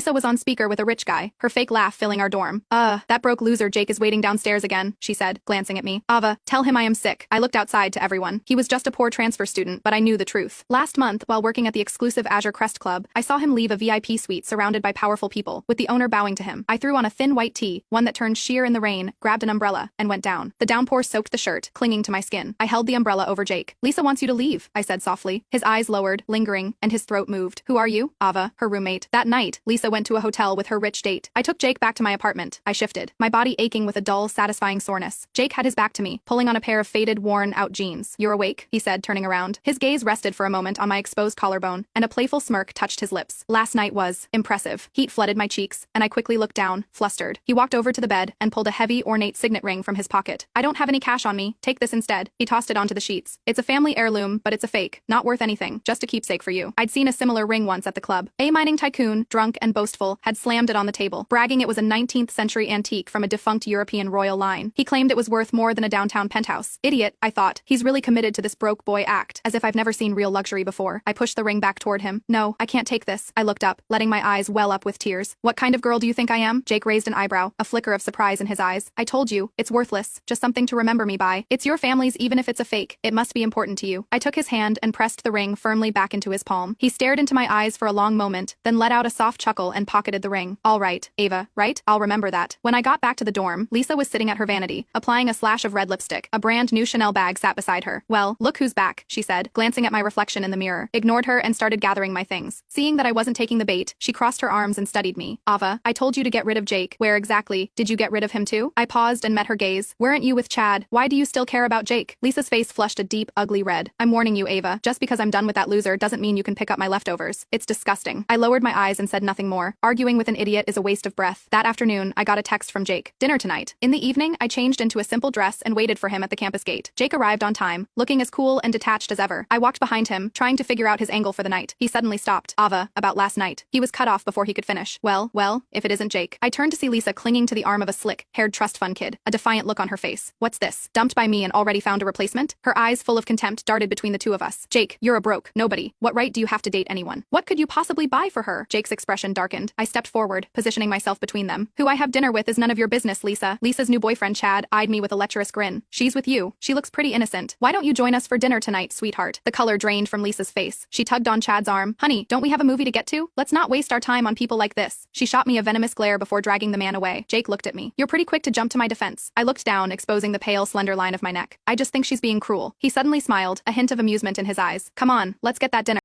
Lisa was on speaker with a rich guy, her fake laugh filling our dorm. That broke loser Jake is waiting downstairs again, she said, glancing at me. Ava, tell him I am sick. I looked outside to everyone. He was just a poor transfer student, but I knew the truth. Last month, while working at the exclusive Azure Crest Club, I saw him leave a VIP suite surrounded by powerful people, with the owner bowing to him. I threw on a thin white tee, one that turned sheer in the rain, grabbed an umbrella, and went down. The downpour soaked the shirt, clinging to my skin. I held the umbrella over Jake. Lisa wants you to leave, I said softly. His eyes lowered, lingering, and his throat moved. Who are you? Ava, her roommate. That night, Lisa went to a hotel with her rich date. I took Jake back to my apartment. I shifted, my body aching with a dull, satisfying soreness. Jake had his back to me, pulling on a pair of faded, worn-out jeans. You're awake, he said, turning around. His gaze rested for a moment on my exposed collarbone, and a playful smirk touched his lips. Last night was impressive. Heat flooded my cheeks, and I quickly looked down, flustered. He walked over to the bed and pulled a heavy, ornate signet ring from his pocket. I don't have any cash on me. Take this instead. He tossed it onto the sheets. It's a family heirloom, but it's a fake. Not worth anything. Just a keepsake for you. I'd seen a similar ring once at the club. A mining tycoon, drunk and boastful, had slammed it on the table, bragging it was a 19th century antique from a defunct European royal line. He claimed it was worth more than a downtown penthouse. Idiot, I thought. He's really committed to this broke boy act, as if I've never seen real luxury before. I pushed the ring back toward him. No, I can't take this. I looked up, letting my eyes well up with tears. What kind of girl do you think I am? Jake raised an eyebrow, a flicker of surprise in his eyes. I told you, it's worthless. Just something to remember me by. It's your family's even if it's a fake. It must be important to you. I took his hand and pressed the ring firmly back into his palm. He stared into my eyes for a long moment, then let out a soft chuckle and pocketed the ring. All right, Ava, right? I'll remember that. When I got back to the dorm, Lisa was sitting at her vanity, applying a slash of red lipstick. A brand new Chanel bag sat beside her. Well, look who's back, she said, glancing at my reflection in the mirror. Ignored her and started gathering my things. Seeing that I wasn't taking the bait, she crossed her arms and studied me. Ava, I told you to get rid of Jake. Where exactly? Did you get rid of him too? I paused and met her gaze. Weren't you with Chad? Why do you still care about Jake? Lisa's face flushed a deep, ugly red. I'm warning you, Ava. Just because I'm done with that loser doesn't mean you can pick up my leftovers. It's disgusting. I lowered my eyes and said nothing more. Arguing with an idiot is a waste of breath. That afternoon, I got a text from Jake. Dinner tonight. In the evening, I changed into a simple dress and waited for him at the campus gate. Jake arrived on time, looking as cool and detached as ever. I walked behind him, trying to figure out his angle for the night. He suddenly stopped. Ava, about last night. He was cut off before he could finish. Well, if it isn't Jake. I turned to see Lisa clinging to the arm of a slick-haired trust fund kid, a defiant look on her face. What's this? Dumped by me and already found a replacement? Her eyes full of contempt darted between the two of us. Jake, you're a broke nobody. What right do you have to date anyone? What could you possibly buy for her? Jake's expression darkened. I stepped forward, positioning myself between them. Who I have dinner with is none of your business, Lisa. Lisa's new boyfriend, Chad, eyed me with a lecherous grin. She's with you. She looks pretty innocent. Why don't you join us for dinner tonight, sweetheart? The color drained from Lisa's face. She tugged on Chad's arm. Honey, don't we have a movie to get to? Let's not waste our time on people like this. She shot me a venomous glare before dragging the man away. Jake looked at me. You're pretty quick to jump to my defense. I looked down, exposing the pale, slender line of my neck. I just think she's being cruel. He suddenly smiled, a hint of amusement in his eyes. Come on, let's get that dinner.